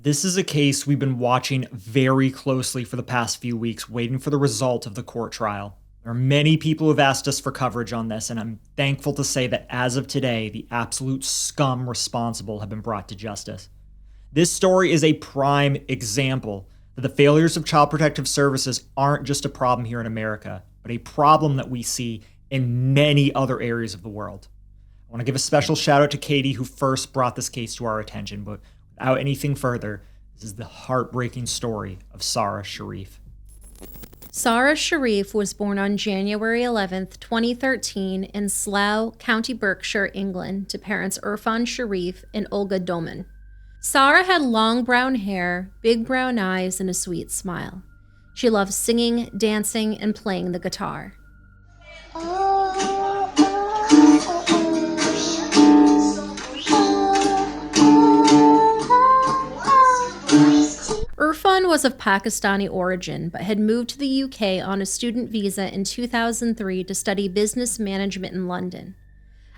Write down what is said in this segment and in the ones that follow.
This is a case we've been watching very closely for the past few weeks, waiting for the result of the court trial. There are many people who have asked us for coverage on this, and I'm thankful to say that as of today, the absolute scum responsible have been brought to justice. This story is a prime example that the failures of Child Protective Services aren't just a problem here in America, but a problem that we see in many other areas of the world. I want to give a special shout out to Katie, who first brought this case to our attention, but without anything further, this is the heartbreaking story of Sara Sharif. Sara Sharif was born on January 11th, 2013 in Slough, County Berkshire, England, to parents Irfan Sharif and Olga Doman. Sara had long brown hair, big brown eyes, and a sweet smile. She loved singing, dancing, and playing the guitar. Irfan was of Pakistani origin, but had moved to the UK on a student visa in 2003 to study business management in London.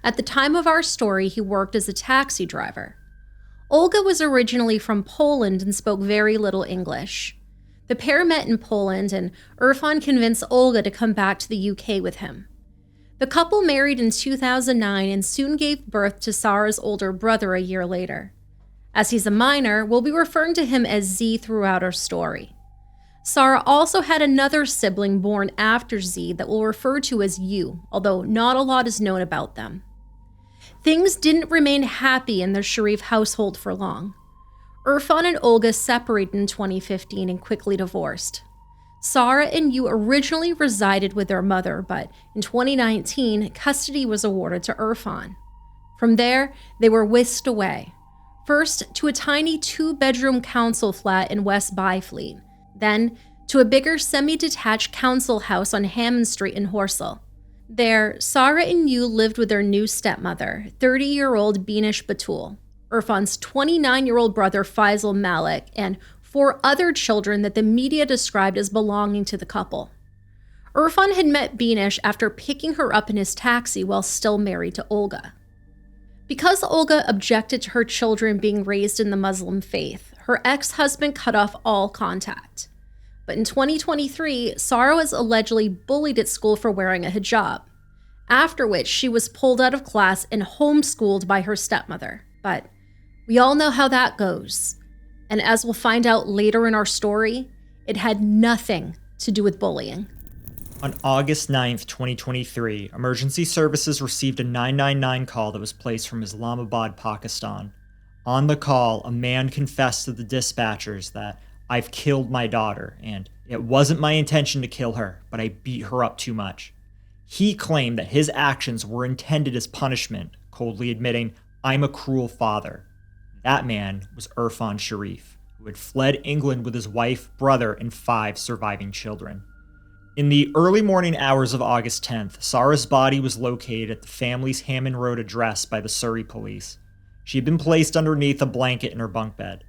At the time of our story, he worked as a taxi driver. Olga was originally from Poland and spoke very little English. The pair met in Poland, and Irfan convinced Olga to come back to the UK with him. The couple married in 2009 and soon gave birth to Sara's older brother a year later. As he's a minor, we'll be referring to him as Z throughout our story. Sara also had another sibling born after Z that we'll refer to as U, although not a lot is known about them. Things didn't remain happy in the Sharif household for long. Irfan and Olga separated in 2015 and quickly divorced. Sara and U originally resided with their mother, but in 2019, custody was awarded to Irfan. From there, they were whisked away. First, to a tiny 2-bedroom council flat in West Byfleet, then to a bigger semi-detached council house on Hammond Street in Horsell. There, Sara and Yu lived with their new stepmother, 30-year-old Beenish Batul, Irfan's 29-year-old brother Faisal Malik, and 4 other children that the media described as belonging to the couple. Irfan had met Beenish after picking her up in his taxi while still married to Olga. Because Olga objected to her children being raised in the Muslim faith, her ex-husband cut off all contact. But in 2023, Sara was allegedly bullied at school for wearing a hijab, after which she was pulled out of class and homeschooled by her stepmother. But we all know how that goes. And as we'll find out later in our story, it had nothing to do with bullying. On August 9th, 2023, emergency services received a 999 call that was placed from Islamabad, Pakistan. On the call, a man confessed to the dispatchers that, "I've killed my daughter, and it wasn't my intention to kill her, but I beat her up too much." He claimed that his actions were intended as punishment, coldly admitting, "I'm a cruel father." That man was Irfan Sharif, who had fled England with his wife, brother, and 5 surviving children. In the early morning hours of August 10th, Sara's body was located at the family's Hammond Road address by the Surrey police. She had been placed underneath a blanket in her bunk bed.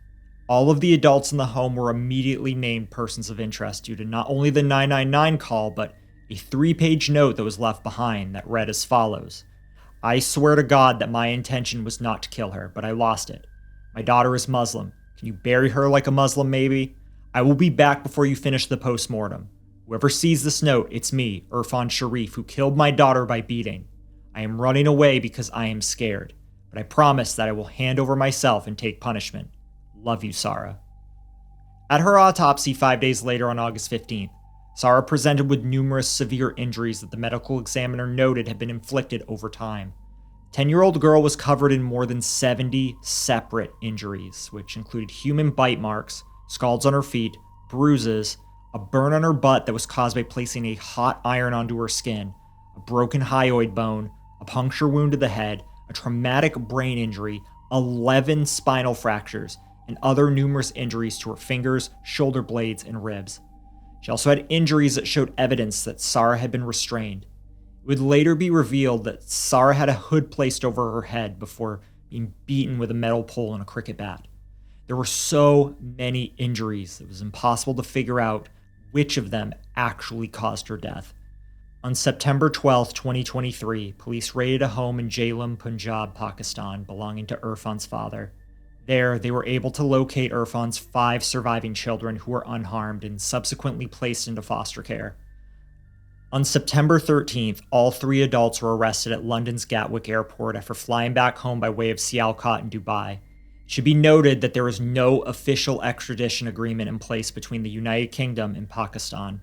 All of the adults in the home were immediately named persons of interest due to not only the 999 call, but a 3-page note that was left behind that read as follows: "I swear to God that my intention was not to kill her, but I lost it. My daughter is Muslim. Can you bury her like a Muslim, maybe? I will be back before you finish the post-mortem. Whoever sees this note, it's me, Irfan Sharif, who killed my daughter by beating. I am running away because I am scared, but I promise that I will hand over myself and take punishment. Love you, Sara." At her autopsy 5 days later on August 15th, Sara presented with numerous severe injuries that the medical examiner noted had been inflicted over time. 10-year-old girl was covered in more than 70 separate injuries, which included human bite marks, scalds on her feet, bruises, a burn on her butt that was caused by placing a hot iron onto her skin, a broken hyoid bone, a puncture wound to the head, a traumatic brain injury, 11 spinal fractures, and other numerous injuries to her fingers, shoulder blades, and ribs. She also had injuries that showed evidence that Sara had been restrained. It would later be revealed that Sara had a hood placed over her head before being beaten with a metal pole and a cricket bat. There were so many injuries, it was impossible to figure out which of them actually caused her death. On September 12, 2023, police raided a home in Jhelum, Punjab, Pakistan, belonging to Irfan's father. There, they were able to locate Irfan's 5 surviving children who were unharmed and subsequently placed into foster care. On September 13th, all 3 adults were arrested at London's Gatwick Airport after flying back home by way of Sialkot and Dubai. It should be noted that there was no official extradition agreement in place between the United Kingdom and Pakistan.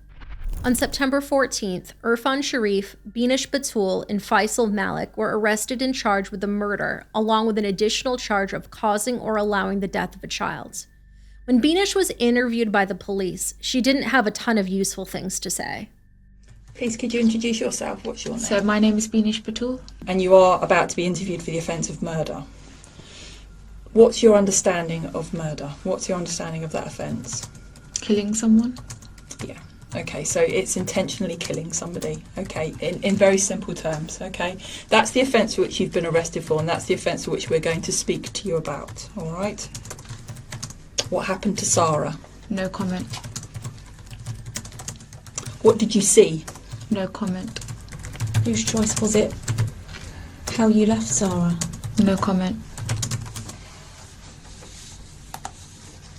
On September 14th, Irfan Sharif, Binish Batul, and Faisal Malik were arrested and charged with the murder, along with an additional charge of causing or allowing the death of a child. When Binish was interviewed by the police, she didn't have a ton of useful things to say. Please, could you introduce yourself? What's your name? So my name is Binish Batul. And you are about to be interviewed for the offence of murder. What's your understanding of murder? What's your understanding of that offence? Killing someone. Yeah. Okay, so it's intentionally killing somebody, okay, in very simple terms, okay? That's the offence for which you've been arrested for, and that's the offence for which we're going to speak to you about, all right? What happened to Sara? No comment. What did you see? No comment. Whose choice was it? How you left Sara? No comment.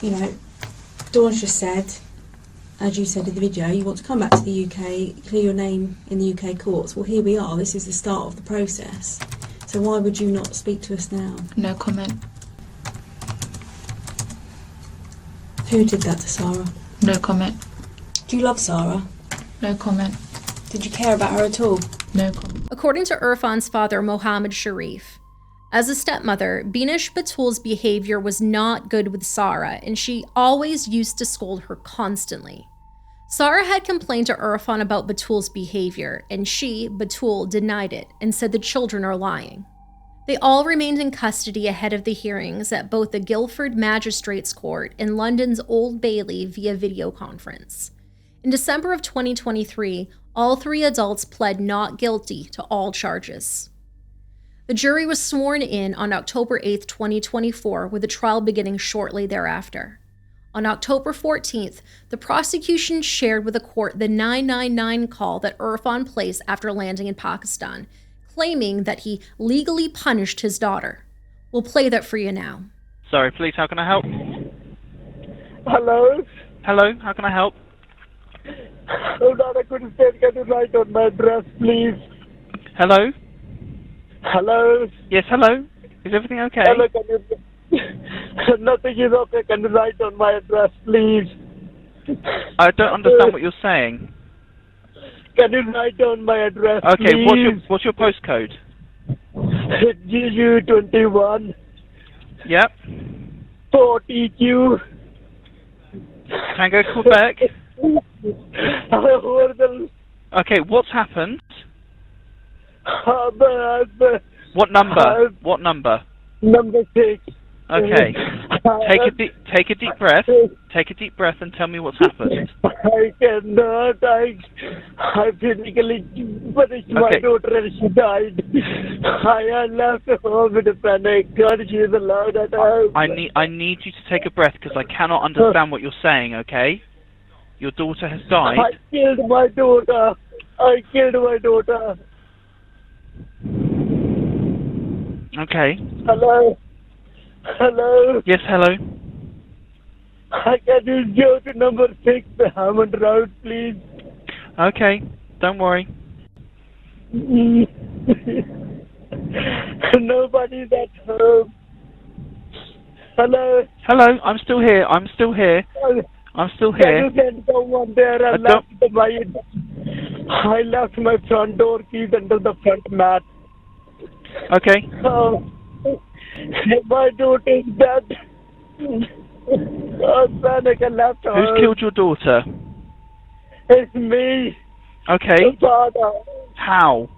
You know, Dawn's just said, as you said in the video, you want to come back to the UK, clear your name in the UK courts. Well, here we are. This is the start of the process. So why would you not speak to us now? No comment. Who did that to Sara? No comment. Do you love Sara? No comment. Did you care about her at all? No comment. According to Irfan's father, Mohammed Sharif, as a stepmother, Binish Batul's behavior was not good with Sara, and she always used to scold her constantly. Sara had complained to Irfan about Batul's behavior, and she, Batul, denied it and said the children are lying. They all remained in custody ahead of the hearings at both the Guildford Magistrates Court and London's Old Bailey via video conference. In December of 2023, all 3 adults pled not guilty to all charges. The jury was sworn in on October 8, 2024, with the trial beginning shortly thereafter. On October 14th, the prosecution shared with the court the 999 call that Irfan placed after landing in Pakistan, claiming that he legally punished his daughter. We'll play that for you now. Sorry, police, how can I help? Hello? Hello, how can I help? Oh, Dad, I couldn't say, can you write on my address, please? Hello? Hello? Yes, hello? Is everything okay? Hello, can you... Nothing is okay, can you write on my address, please? I don't understand what you're saying. Can you write down my address, Okay, please? what's your postcode? GU21 Yep. 4TQ. Tango Quebec. Over the... Okay, what's happened? the What number? What number? number 6. Okay. Take a deep breath. Take a deep breath and tell me what's happened. I cannot. I physically punished my daughter and she died. I left home with a panic. God, she is allowed at home. I need you to take a breath because I cannot understand what you're saying, okay? Your daughter has died. I killed my daughter. I killed my daughter. Okay. Hello? Hello? Yes, hello. Can you go to number 6, the Hammond Road, please? Okay, don't worry. Nobody's at home. Hello? Hello, I'm still here. I'm still here. Can you send someone there? I left my front door keys under the front mat. Okay. My daughter is dead. Panic, I left her. Who's killed your daughter? It's me. Okay. Father. How?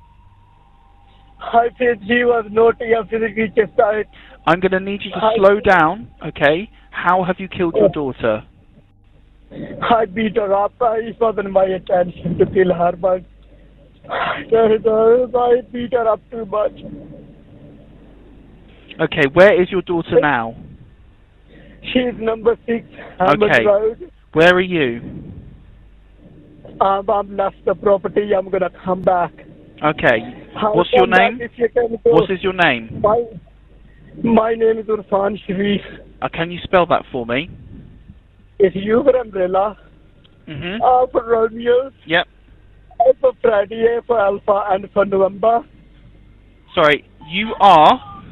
I said she was naughty. I physically chastised. I'm going to need you to slow down, okay? How have you killed your daughter? I beat her up. It wasn't my intention to kill her, but I beat her up too much. Okay, where is your daughter now? She's number 6, Hammond Road. Where are you? I'm left the property. I'm gonna come back. Okay. What's your name? What is your name? My name is Urfan Sharif. Can you spell that for me? It's U for umbrella, R for Romeo, Yep. F for Friday, A for Alpha, and for November, Sorry, you are...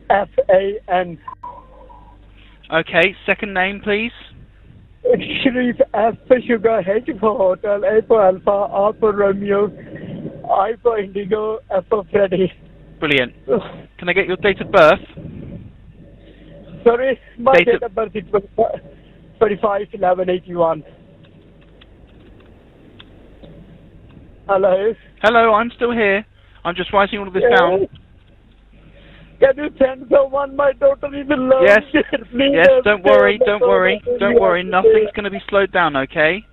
FAN. Okay, second name, please. Sharif, F for Sugar, H for Hotel, A for Alpha, R for Romeo, I for Indigo, F for Freddy. Brilliant. Can I get your date of birth? Sorry, my Date date of birth is 25/11/81. Hello? Hello, I'm still here. I'm just writing all of this down. Can you send someone? My daughter is in love. Yes. Please Yes, don't worry, send don't worry, someone. don't worry. Nothing's going to be slowed down, okay?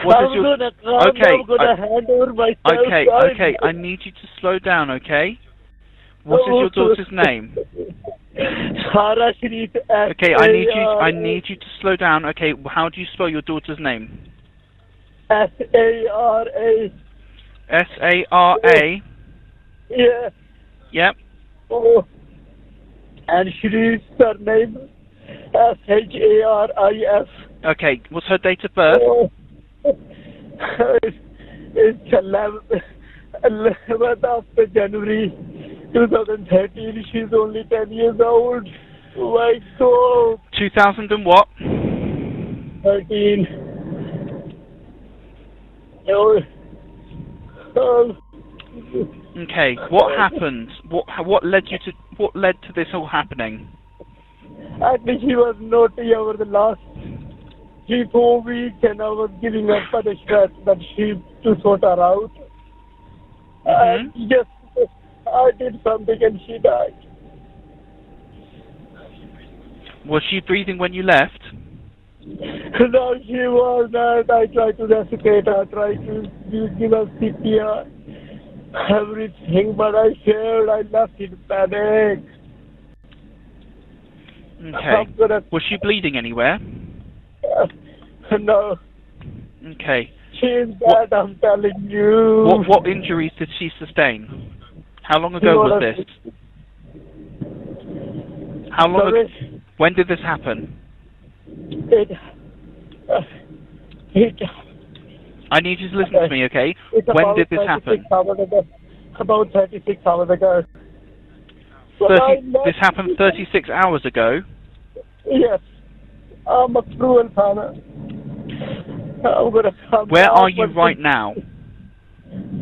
What is I'm your... gonna come, Okay, I'm gonna hand over myself. Okay, I need you to slow down, okay? What is your daughter's name? Sara Sharif. Okay, I need you to slow down. Okay, how do you spell your daughter's name? Sara. Sara. Yeah. Yep. Oh. And Sharif's surname Sharif. Okay, what's her date of birth? Oh. It's 11th of January 2013. She's only 10 years old. Oh my God. 2000 and what? 13. Oh. Oh. Okay, what happened? What led to this all happening? Actually, she was naughty over the last 3-4 weeks, and I was giving her punishment that she to sort her out. And yes, I did something and she died. Was she breathing when you left? No, she was not. I tried to resuscitate her, tried to give her CPR, everything, but I failed. I left in panic. Okay. Was she bleeding anywhere? No. Okay. She's bad, I'm telling you. What injuries did she sustain? How long ago was this? How long ago? When did this happen? I need you to listen to me, okay? When did this happen? About 36 hours ago. This happened 36 hours ago? Yes. I'm a cruel father. I'm gonna come Where back, are you right now?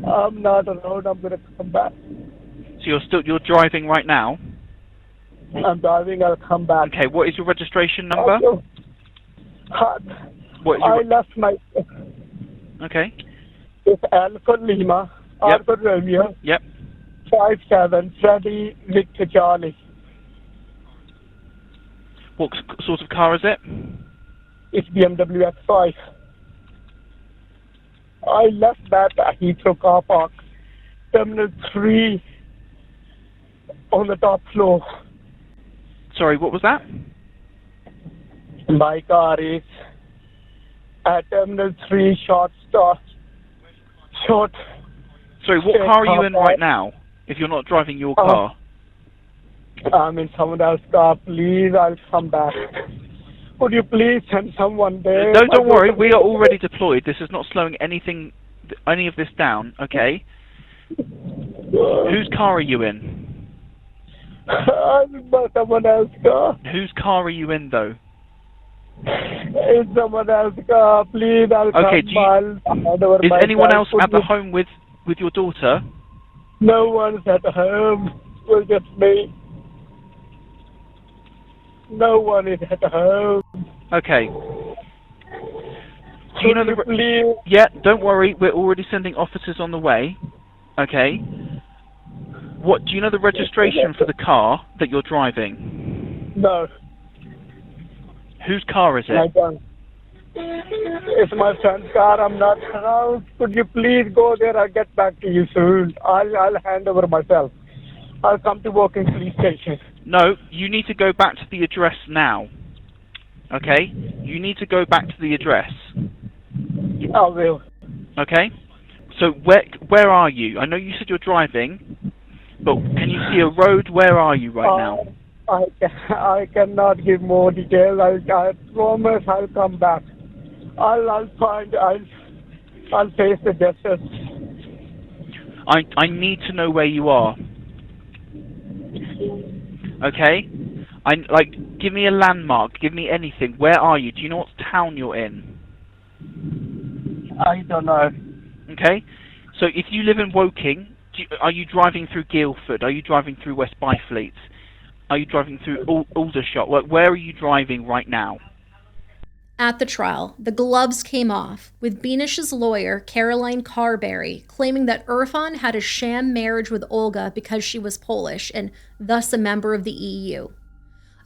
I'm not around. I'm gonna come back. So you're driving right now? I'm driving. I'll come back. Okay. What is your registration number? What is I left my. Okay. It's L for Lima, R for Romeo. Yep. 57 Freddy Victor Charlie. What sort of car is it? It's BMW X5. I left that at Heathrow car park, Terminal 3, on the top floor. Sorry, what was that? My car is at Terminal 3, short. Sorry, what car are you in right now, if you're not driving your car? I'm in someone else's car. Please, I'll come back. Could you please send someone there? No, don't worry. We are already deployed. This is not slowing any of this down, okay? Whose car are you in? I'm in someone else's car. Whose car are you in, though? It's someone else's car. Please, I'll come. Is anyone else at the home with your daughter? No one's at home. It's just me. No one is at home. Okay. Do you know the... Please? Yeah, don't worry. We're already sending officers on the way. Okay. What do you know the registration for the car that you're driving? No. Whose car is it? I don't. It's my friend's car. I'm not around. Could you please go there? I'll get back to you soon. I'll hand over myself. I'll come to work in police station. No, you need to go back to the address now. Okay? You need to go back to the address. I will. Okay? So where are you? I know you said you're driving. But can you see a road? Where are you right now? I cannot give more details. I promise I'll come back. I'll face the justice. I need to know where you are. Okay? Give me a landmark. Give me anything. Where are you? Do you know what town you're in? I don't know. Okay? So if you live in Woking, are you driving through Guildford? Are you driving through West Byfleet? Are you driving through Aldershot? Where are you driving right now? At the trial, the gloves came off, with Benish's lawyer, Caroline Carberry, claiming that Irfan had a sham marriage with Olga because she was Polish and thus a member of the EU.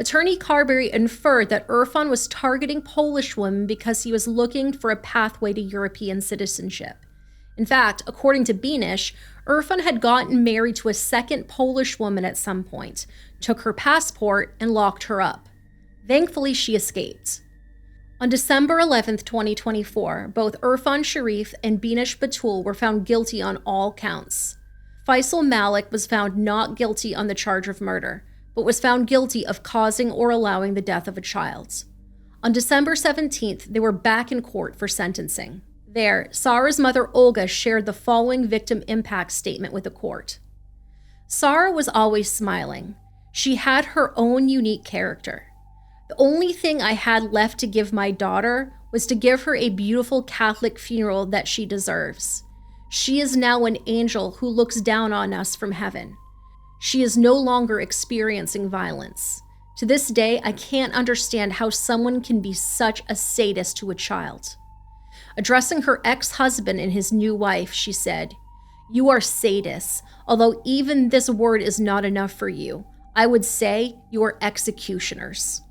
Attorney Carberry inferred that Irfan was targeting Polish women because he was looking for a pathway to European citizenship. In fact, according to Benish, Irfan had gotten married to a second Polish woman at some point, took her passport, and locked her up. Thankfully, she escaped. On December 11, 2024, both Irfan Sharif and Benish Batul were found guilty on all counts. Faisal Malik was found not guilty on the charge of murder, but was found guilty of causing or allowing the death of a child. On December 17th, they were back in court for sentencing. There, Sara's mother Olga shared the following victim impact statement with the court. Sara was always smiling. She had her own unique character. The only thing I had left to give my daughter was to give her a beautiful Catholic funeral that she deserves. She is now an angel who looks down on us from heaven. She is no longer experiencing violence. To this day, I can't understand how someone can be such a sadist to a child. Addressing her ex-husband and his new wife, she said, "You are sadists, although even this word is not enough for you. I would say you are executioners."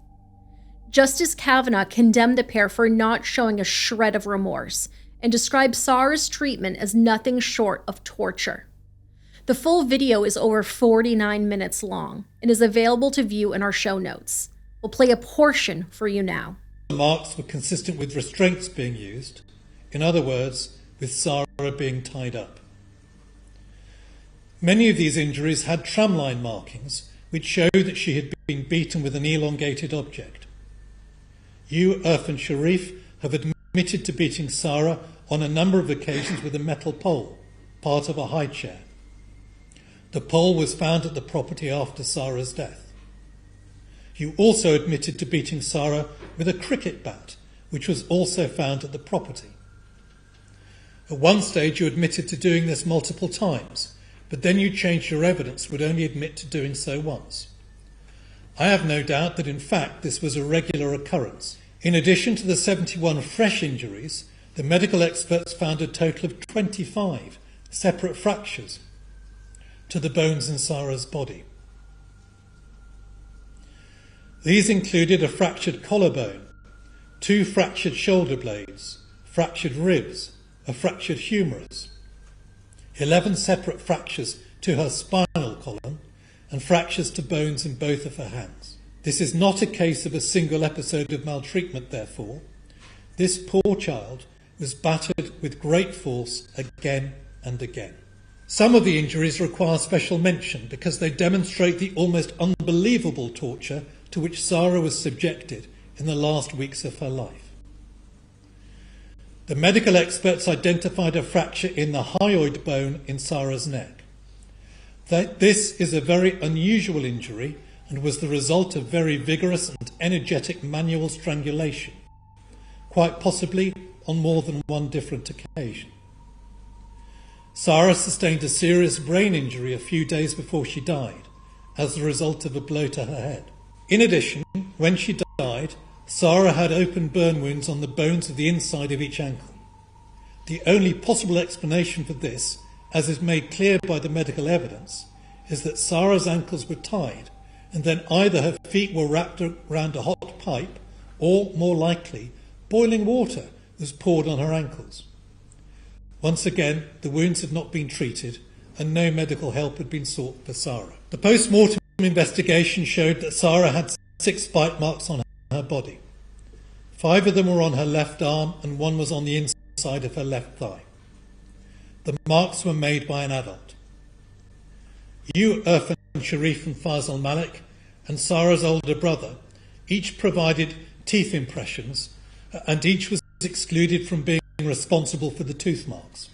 Justice Kavanaugh condemned the pair for not showing a shred of remorse and described Sara's treatment as nothing short of torture. The full video is over 49 minutes long and is available to view in our show notes. We'll play a portion for you now. The marks were consistent with restraints being used, in other words, with Sara being tied up. Many of these injuries had tramline markings, which showed that she had been beaten with an elongated object. You, Irfan Sharif, have admitted to beating Sara on a number of occasions with a metal pole, part of a high chair. The pole was found at the property after Sara's death. You also admitted to beating Sara with a cricket bat, which was also found at the property. At one stage you admitted to doing this multiple times, but then you changed your evidence, would only admit to doing so once. I have no doubt that in fact this was a regular occurrence. In addition to the 71 fresh injuries, the medical experts found a total of 25 separate fractures to the bones in Sara's body. These included a fractured collarbone, 2 fractured shoulder blades, fractured ribs, a fractured humerus, 11 separate fractures to her spinal column, and fractures to bones in both of her hands. This is not a case of a single episode of maltreatment, therefore. This poor child was battered with great force again and again. Some of the injuries require special mention because they demonstrate the almost unbelievable torture to which Sara was subjected in the last weeks of her life. The medical experts identified a fracture in the hyoid bone in Sara's neck. This is a very unusual injury and was the result of very vigorous and energetic manual strangulation, quite possibly on more than one different occasion. Sara sustained a serious brain injury a few days before she died as a result of a blow to her head. In addition, when she died, Sara had open burn wounds on the bones of the inside of each ankle. The only possible explanation for this, as is made clear by the medical evidence, is that Sara's ankles were tied and then either her feet were wrapped around a hot pipe or, more likely, boiling water was poured on her ankles. Once again, the wounds had not been treated and no medical help had been sought for Sara. The post-mortem investigation showed that Sara had 6 bite marks on her body. 5 of them were on her left arm and 1 was on the inside of her left thigh. The marks were made by an adult. You, Irfan Sharif and Faisal Malik, and Sara's older brother, each provided teeth impressions, and each was excluded from being responsible for the tooth marks.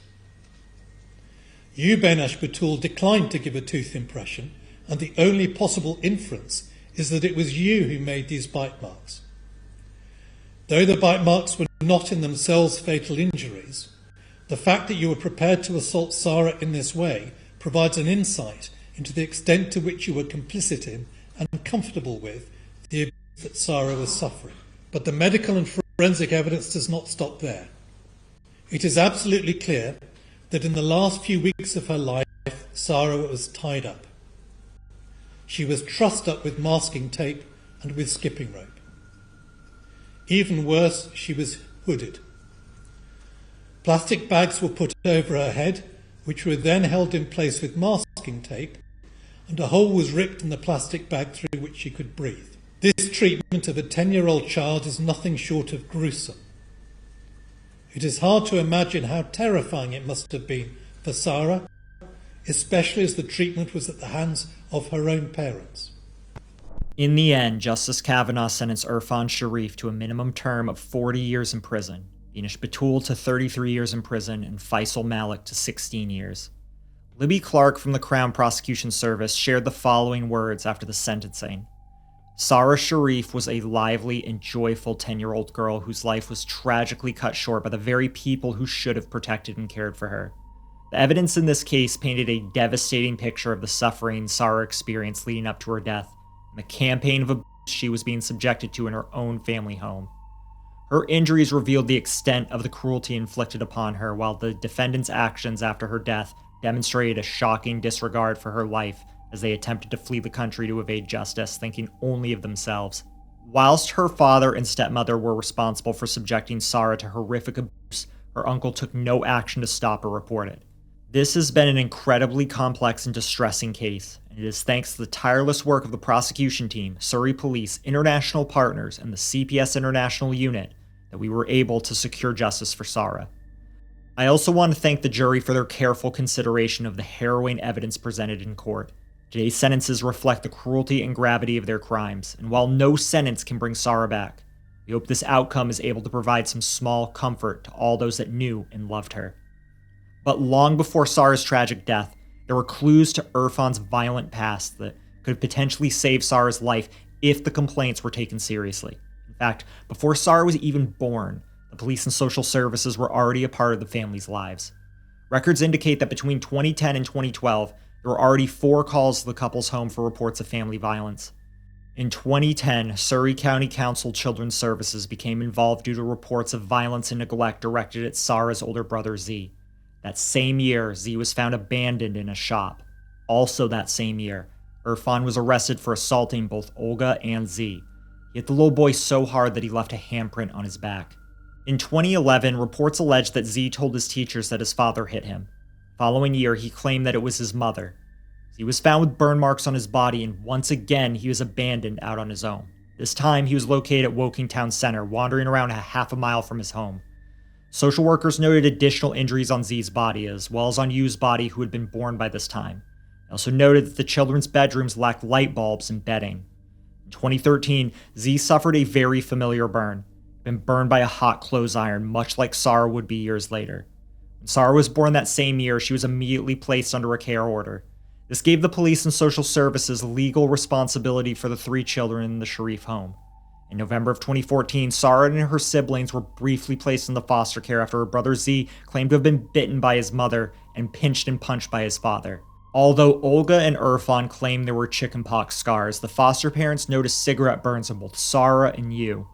You, Benash Batul, declined to give a tooth impression, and the only possible inference is that it was you who made these bite marks. Though the bite marks were not in themselves fatal injuries, the fact that you were prepared to assault Sara in this way provides an insight into the extent to which you were complicit in and comfortable with the abuse that Sara was suffering. But the medical and forensic evidence does not stop there. It is absolutely clear that in the last few weeks of her life, Sara was tied up. She was trussed up with masking tape and with skipping rope. Even worse, she was hooded. Plastic bags were put over her head, which were then held in place with masking tape, and a hole was ripped in the plastic bag through which she could breathe. This treatment of a 10-year-old child is nothing short of gruesome. It is hard to imagine how terrifying it must have been for Sara, especially as the treatment was at the hands of her own parents. In the end, Justice Kavanaugh sentenced Irfan Sharif to a minimum term of 40 years in prison, Benash Batul to 33 years in prison, and Faisal Malik to 16 years. Libby Clark from the Crown Prosecution Service shared the following words after the sentencing. Sara Sharif was a lively and joyful 10-year-old girl whose life was tragically cut short by the very people who should have protected and cared for her. The evidence in this case painted a devastating picture of the suffering Sara experienced leading up to her death, and the campaign of abuse she was being subjected to in her own family home. Her injuries revealed the extent of the cruelty inflicted upon her, while the defendant's actions after her death demonstrated a shocking disregard for her life as they attempted to flee the country to evade justice, thinking only of themselves. Whilst her father and stepmother were responsible for subjecting Sara to horrific abuse, her uncle took no action to stop or report it. This has been an incredibly complex and distressing case, and it is thanks to the tireless work of the prosecution team, Surrey Police, international partners, and the CPS International Unit that we were able to secure justice for Sara. I also want to thank the jury for their careful consideration of the harrowing evidence presented in court. Today's sentences reflect the cruelty and gravity of their crimes, and while no sentence can bring Sara back, we hope this outcome is able to provide some small comfort to all those that knew and loved her. But long before Sara's tragic death, there were clues to Irfan's violent past that could potentially save Sara's life if the complaints were taken seriously. In fact, before Sara was even born, the police and social services were already a part of the family's lives. Records indicate that between 2010 and 2012, there were already 4 calls to the couple's home for reports of family violence. In 2010, Surrey County Council Children's Services became involved due to reports of violence and neglect directed at Sara's older brother Z. That same year, Z was found abandoned in a shop. Also that same year, Irfan was arrested for assaulting both Olga and Z. He hit the little boy so hard that he left a handprint on his back. In 2011, reports alleged that Z told his teachers that his father hit him. Following year, he claimed that it was his mother. He was found with burn marks on his body, and once again, he was abandoned out on his own. This time, he was located at Woking Town Center, wandering around a half a mile from his home. Social workers noted additional injuries on Z's body, as well as on Yu's body, who had been born by this time. They also noted that the children's bedrooms lacked light bulbs and bedding. In 2013, Z suffered a very familiar burn. He'd been burned by a hot clothes iron, much like Sara would be years later. When Sara was born that same year, she was immediately placed under a care order. This gave the police and social services legal responsibility for the 3 children in the Sharif home. In November of 2014, Sara and her siblings were briefly placed into foster care after her brother Z claimed to have been bitten by his mother and pinched and punched by his father. Although Olga and Irfan claimed there were chickenpox scars, the foster parents noticed cigarette burns on both Sara and Yu.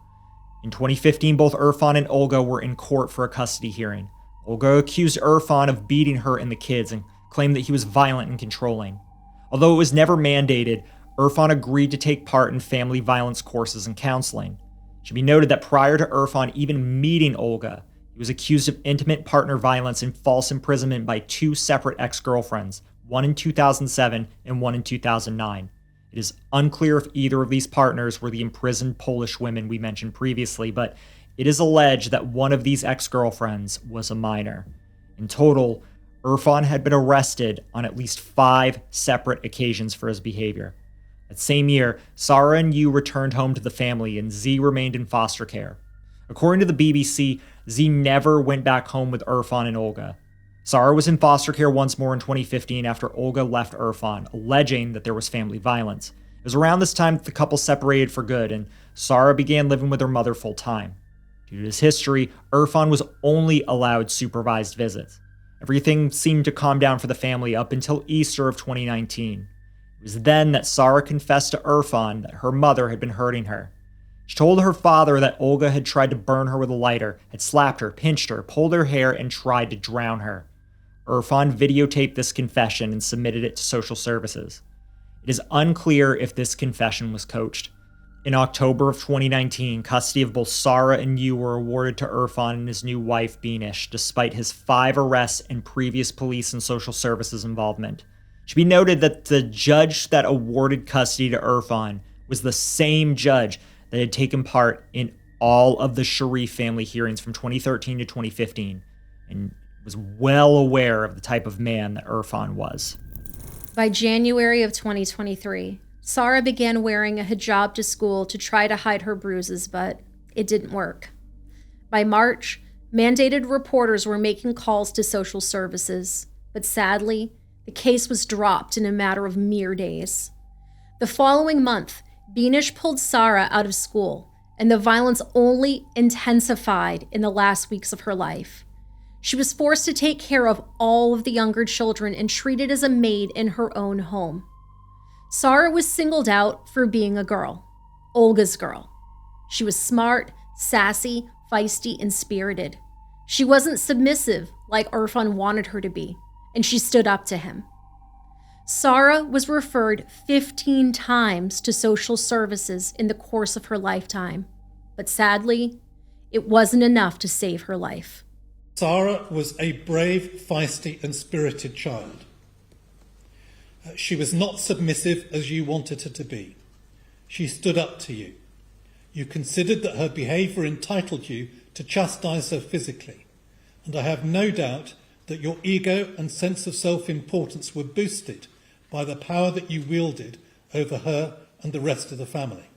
In 2015, both Irfan and Olga were in court for a custody hearing. Olga accused Irfan of beating her and the kids and claimed that he was violent and controlling. Although it was never mandated, Irfan agreed to take part in family violence courses and counseling. It should be noted that prior to Irfan even meeting Olga, he was accused of intimate partner violence and false imprisonment by 2 separate ex-girlfriends, one in 2007 and one in 2009. It is unclear if either of these partners were the imprisoned Polish women we mentioned previously, but it is alleged that one of these ex-girlfriends was a minor. In total, Irfan had been arrested on at least 5 separate occasions for his behavior. That same year, Sara and Yu returned home to the family and Z remained in foster care. According to the BBC, Z never went back home with Irfan and Olga. Sara was in foster care once more in 2015 after Olga left Irfan, alleging that there was family violence. It was around this time that the couple separated for good, and Sara began living with her mother full-time. Due to his history, Irfan was only allowed supervised visits. Everything seemed to calm down for the family up until Easter of 2019. It was then that Sara confessed to Irfan that her mother had been hurting her. She told her father that Olga had tried to burn her with a lighter, had slapped her, pinched her, pulled her hair, and tried to drown her. Irfan videotaped this confession and submitted it to social services. It is unclear if this confession was coached. In October of 2019, custody of both Sara and Yu were awarded to Irfan and his new wife, Binish, despite his 5 arrests and previous police and social services involvement. It should be noted that the judge that awarded custody to Irfan was the same judge that had taken part in all of the Sharif family hearings from 2013 to 2015, and was well aware of the type of man that Irfan was. By January of 2023, Sara began wearing a hijab to school to try to hide her bruises, but it didn't work. By March, mandated reporters were making calls to social services, but sadly, the case was dropped in a matter of mere days. The following month, Binish pulled Sara out of school, and the violence only intensified in the last weeks of her life. She was forced to take care of all of the younger children and treated as a maid in her own home. Sara was singled out for being a girl, Olga's girl. She was smart, sassy, feisty, and spirited. She wasn't submissive like Irfan wanted her to be, and she stood up to him. Sara was referred 15 times to social services in the course of her lifetime, but sadly, it wasn't enough to save her life. Sara was a brave, feisty and spirited child. She was not submissive as you wanted her to be. She stood up to you. You considered that her behaviour entitled you to chastise her physically, and I have no doubt that your ego and sense of self-importance were boosted by the power that you wielded over her and the rest of the family.